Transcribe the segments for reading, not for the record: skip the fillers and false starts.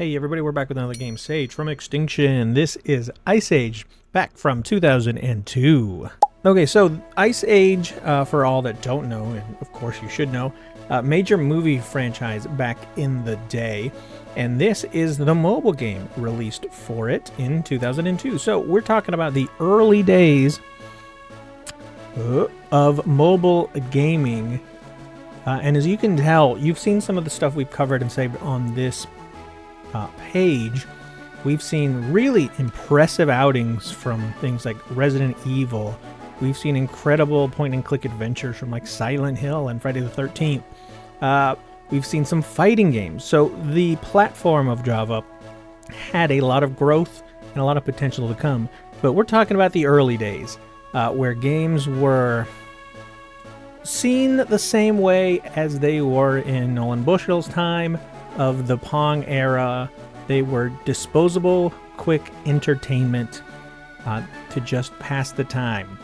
Hey everybody, we're back with another game, Sage from Extinction. This is Ice Age, back from 2002. Okay, so Ice Age, for all that don't know, and of course you should know, major movie franchise back in the day. And this is the mobile game released for it in 2002. So we're talking about the early days of mobile gaming. And as you can tell, you've seen some of the stuff we've covered and saved on this page. We've seen really impressive outings from things like Resident Evil. We've seen incredible point-and-click adventures from like Silent Hill and Friday the 13th. We've seen some fighting games. So the platform of Java had a lot of growth and a lot of potential to come. But we're talking about the early days, where games were seen the same way as they were in Nolan Bushnell's time of the Pong era. They were disposable, quick entertainment to just pass the time.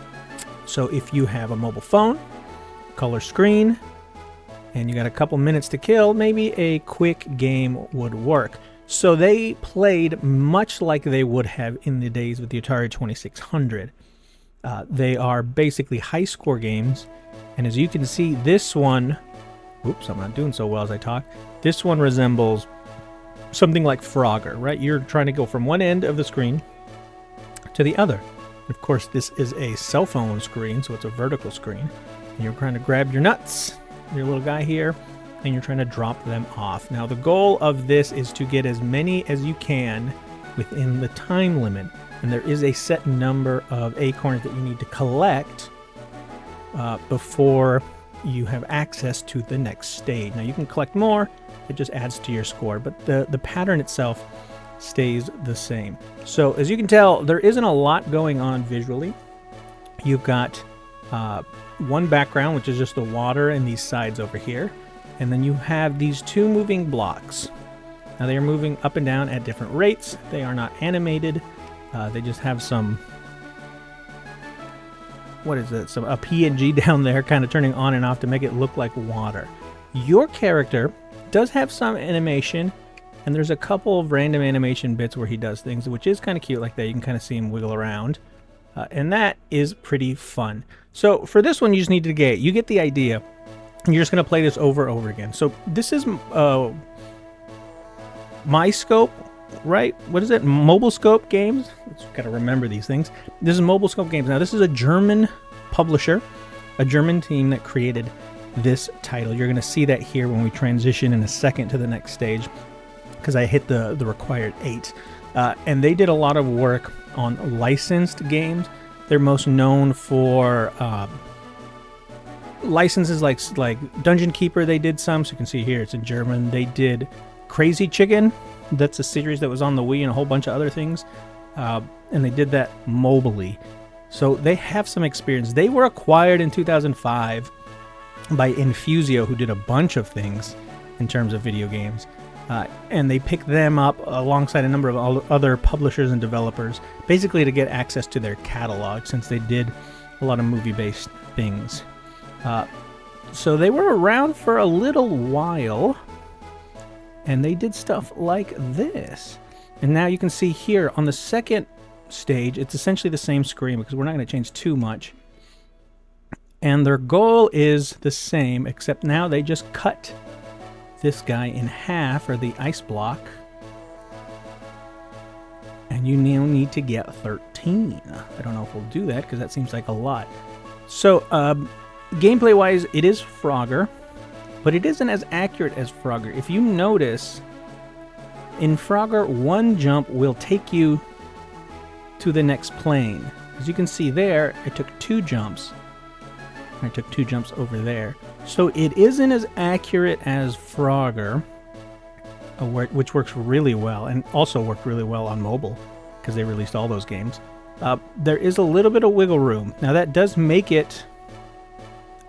So if you have a mobile phone, color screen, and you got a couple minutes to kill, maybe a quick game would work. So they played much like they would have in the days with the Atari 2600. They are basically high score games. And as you can see, this one, oops, I'm not doing so well as I talk. This one resembles something like Frogger, right? You're trying to go from one end of the screen to the other. Of course, this is a cell phone screen, so it's a vertical screen. And you're trying to grab your nuts, your little guy here, and you're trying to drop them off. Now, the goal of this is to get as many as you can within the time limit. And there is a set number of acorns that you need to collect before you have access to the next stage. Now, you can collect more. It just adds to your score, but the pattern itself stays the same. So as you can tell, there isn't a lot going on visually. You've got one background, which is just the water and these sides over here. And then you have these two moving blocks. Now they are moving up and down at different rates. They are not animated. They just have some, what is it? A PNG down there kind of turning on and off to make it look like water. Your character does have some animation, and there's a couple of random animation bits where he does things, which is kind of cute like that. You can kind of see him wiggle around, and that is pretty fun. So for this one, you just need to get the idea, and you're just going to play this over and over again. So this is My Scope, right? What is it? Mobile Scope Games? Got to remember these things. This is Mobile Scope Games. Now, this is a German publisher, a German team that created this title. You're going to see that here when we transition in a second to the next stage, because I hit the required 8. And they did a lot of work on licensed games. They're most known for licenses like Dungeon Keeper. They did some, so you can see here it's in German. They did Crazy Chicken. That's a series that was on the Wii and a whole bunch of other things. And they did that mobily. So they have some experience. They were acquired in 2005 by Infusio, who did a bunch of things in terms of video games. And they picked them up alongside a number of other publishers and developers, basically to get access to their catalog, since they did a lot of movie-based things. So they were around for a little while, and they did stuff like this. And now you can see here on the second stage, it's essentially the same screen because we're not going to change too much. And their goal is the same, except now they just cut this guy in half, or the ice block. And you now need to get 13. I don't know if we'll do that because that seems like a lot. So gameplay-wise, it is Frogger, but it isn't as accurate as Frogger. If you notice, in Frogger, one jump will take you to the next plane. As you can see there, I took 2 jumps. I took 2 jumps over there. So it isn't as accurate as Frogger, which works really well, and also worked really well on mobile, because they released all those games. There is a little bit of wiggle room. Now that does make it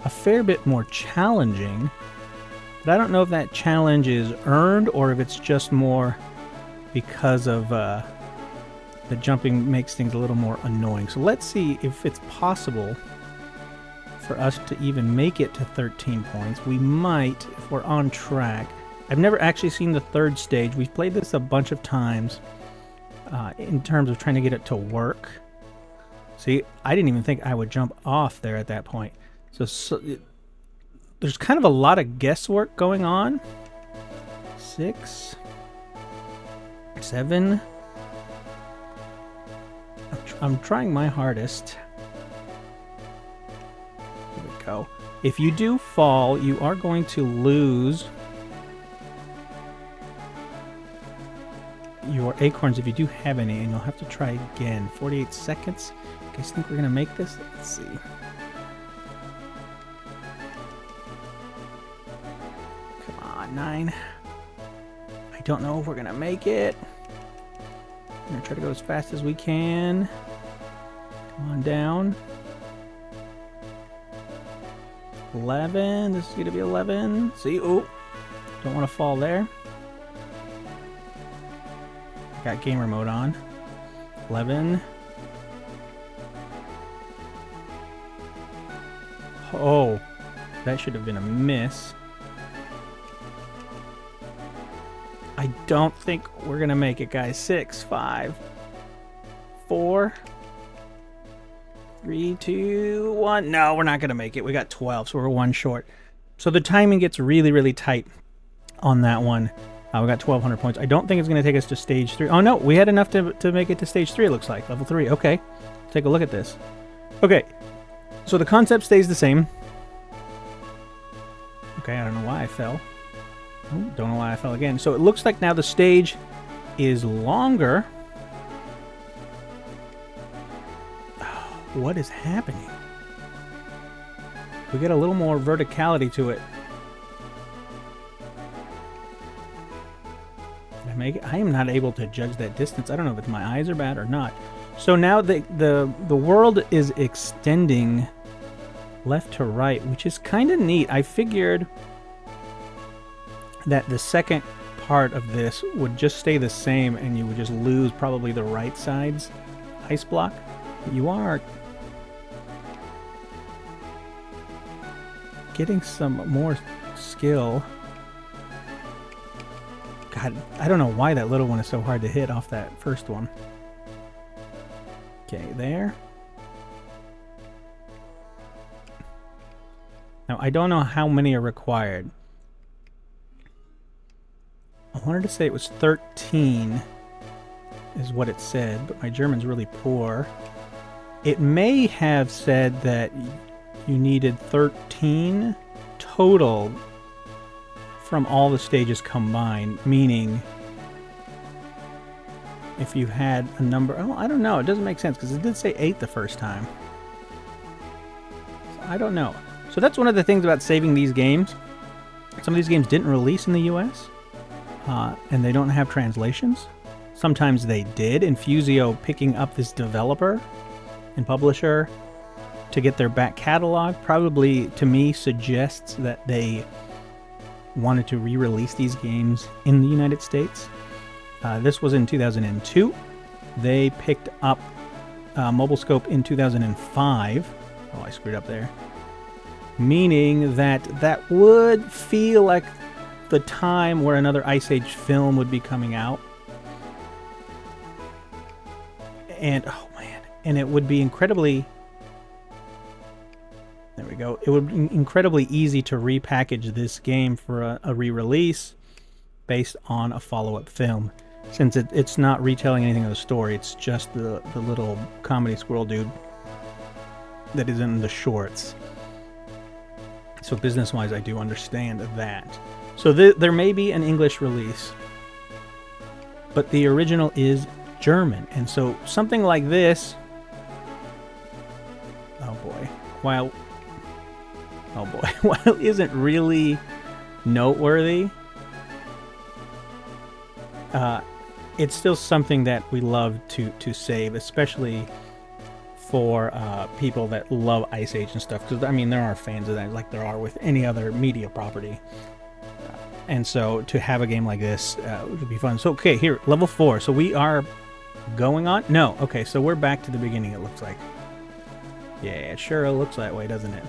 a fair bit more challenging, but I don't know if that challenge is earned or if it's just more because of the jumping makes things a little more annoying. So let's see if it's possible for us to even make it to 13 points. We might, if we're on track. I've never actually seen the third stage. We've played this a bunch of times in terms of trying to get it to work. See, I didn't even think I would jump off there at that point. There's kind of a lot of guesswork going on. 6, 7. I'm trying my hardest. Here we go. If you do fall, you are going to lose your acorns if you do have any, and you'll have to try again. 48 seconds. You guys think we're going to make this? Let's see. Come on, 9. I don't know if we're going to make it. I'm going to try to go as fast as we can. Come on down. 11. This is going to be 11. See? Oh, don't want to fall there. Got gamer mode on. 11. Oh, that should have been a miss. I don't think we're going to make it, guys. 6, 5, 4, 3, 2, 1. No, we're not going to make it. We got 12, so we're 1 short. So the timing gets really, really tight on that one. We got 1,200 points. I don't think it's going to take us to stage 3. Oh, no, we had enough to make it to stage 3, it looks like. Level 3. Okay, take a look at this. Okay, so the concept stays the same. Okay, I don't know why I fell. Oh, don't know why I fell again. So it looks like now the stage is longer. Oh, what is happening? We get a little more verticality to it. I am not able to judge that distance. I don't know if my eyes are bad or not. So now the world is extending left to right, which is kind of neat. I figured that the second part of this would just stay the same and you would just lose probably the right side's ice block. You are getting some more skill. God, I don't know why that little one is so hard to hit off that first one. Okay, there. Now, I don't know how many are required. I wanted to say it was 13 is what it said, but my German's really poor. It may have said that you needed 13 total from all the stages combined, meaning if you had a number... Oh, I don't know. It doesn't make sense because it did say 8 the first time. So I don't know. So that's one of the things about saving these games. Some of these games didn't release in the US, and they don't have translations. Sometimes they did. Infusio picking up this developer and publisher to get their back catalog probably, to me, suggests that they wanted to re-release these games in the United States. This was in 2002. They picked up Mobile Scope in 2005. Oh, I screwed up there. Meaning that that would feel like the time where another Ice Age film would be coming out. And, oh man, and it would be incredibly... There we go. It would be incredibly easy to repackage this game for a re-release based on a follow-up film. Since it's not retelling anything of the story, it's just the little comedy squirrel dude that is in the shorts. So business-wise, I do understand that. So there may be an English release, but the original is German. And so something like this... Oh boy. While isn't really noteworthy, it's still something that we love to save, especially for people that love Ice Age and stuff. Because, I mean, there are fans of that, like there are with any other media property. And so to have a game like this would be fun. So, okay, here, level 4. So we are going on? No. Okay, so we're back to the beginning, it looks like. Yeah, it sure looks that way, doesn't it?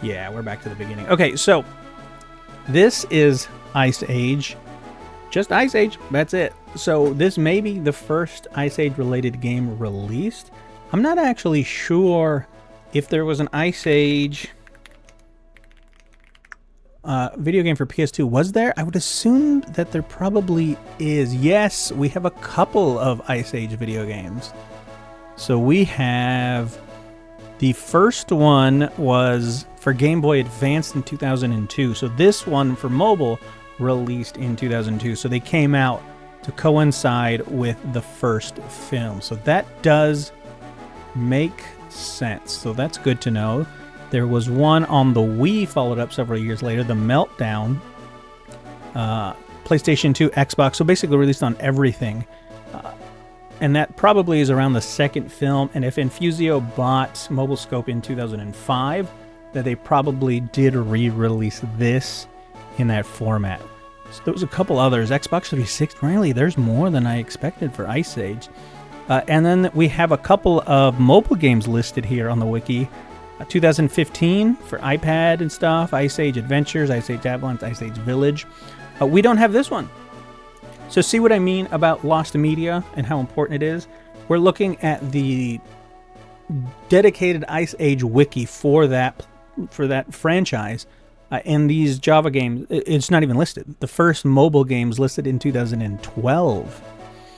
Yeah, we're back to the beginning. Okay, so this is Ice Age. Just Ice Age, that's it. So this may be the first Ice Age related game released. I'm not actually sure if there was an Ice Age video game for PS2. Was there? I would assume that there probably is. Yes, we have a couple of Ice Age video games. So we have... The first one was for Game Boy Advance in 2002. So this one for mobile released in 2002. So they came out to coincide with the first film. So that does make sense. So that's good to know. There was one on the Wii followed up several years later, the Meltdown. PlayStation 2, Xbox. So basically released on everything. And that probably is around the second film. And if Infusio bought Mobile Scope in 2005, that they probably did re-release this in that format. So there was a couple others. Xbox 360, really, there's more than I expected for Ice Age. And then we have a couple of mobile games listed here on the wiki. 2015 for iPad and stuff. Ice Age Adventures, Ice Age Avalanche, Ice Age Village. We don't have this one. So see what I mean about lost media and how important it is? We're looking at the dedicated Ice Age wiki for that franchise. And these Java games, it's not even listed. The first mobile games listed in 2012.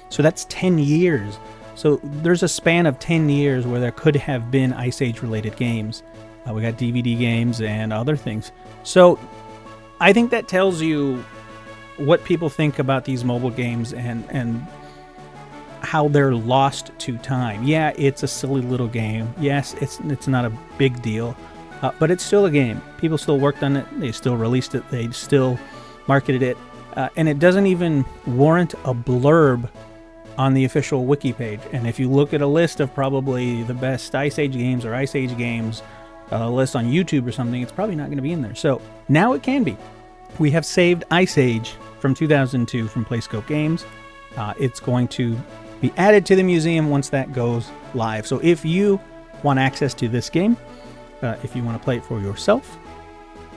So that's 10 years. So there's a span of 10 years where there could have been Ice Age related games. We got DVD games and other things. So I think that tells you what people think about these mobile games and how they're lost to time. Yeah, it's a silly little game. Yes, it's not a big deal, but it's still a game. People still worked on it. They still released it. They still marketed it. And it doesn't even warrant a blurb on the official wiki page. And if you look at a list of probably the best Ice Age games or Ice Age games, a list on YouTube or something, it's probably not going to be in there. So now it can be. We have saved Ice Age from 2002 from PlayScope Games. It's going to be added to the museum once that goes live. So if you want access to this game, if you want to play it for yourself,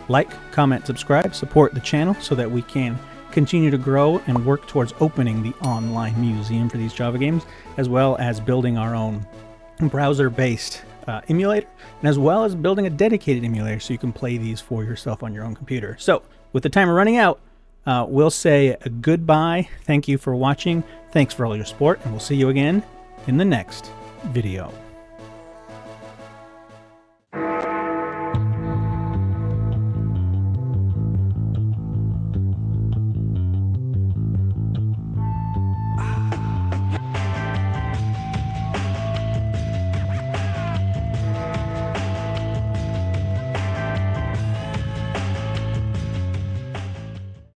like, comment, subscribe, support the channel so that we can continue to grow and work towards opening the online museum for these Java games, as well as building our own browser-based emulator, and as well as building a dedicated emulator so you can play these for yourself on your own computer. So with the timer running out, we'll say goodbye. Thank you for watching. Thanks for all your support, and we'll see you again in the next video.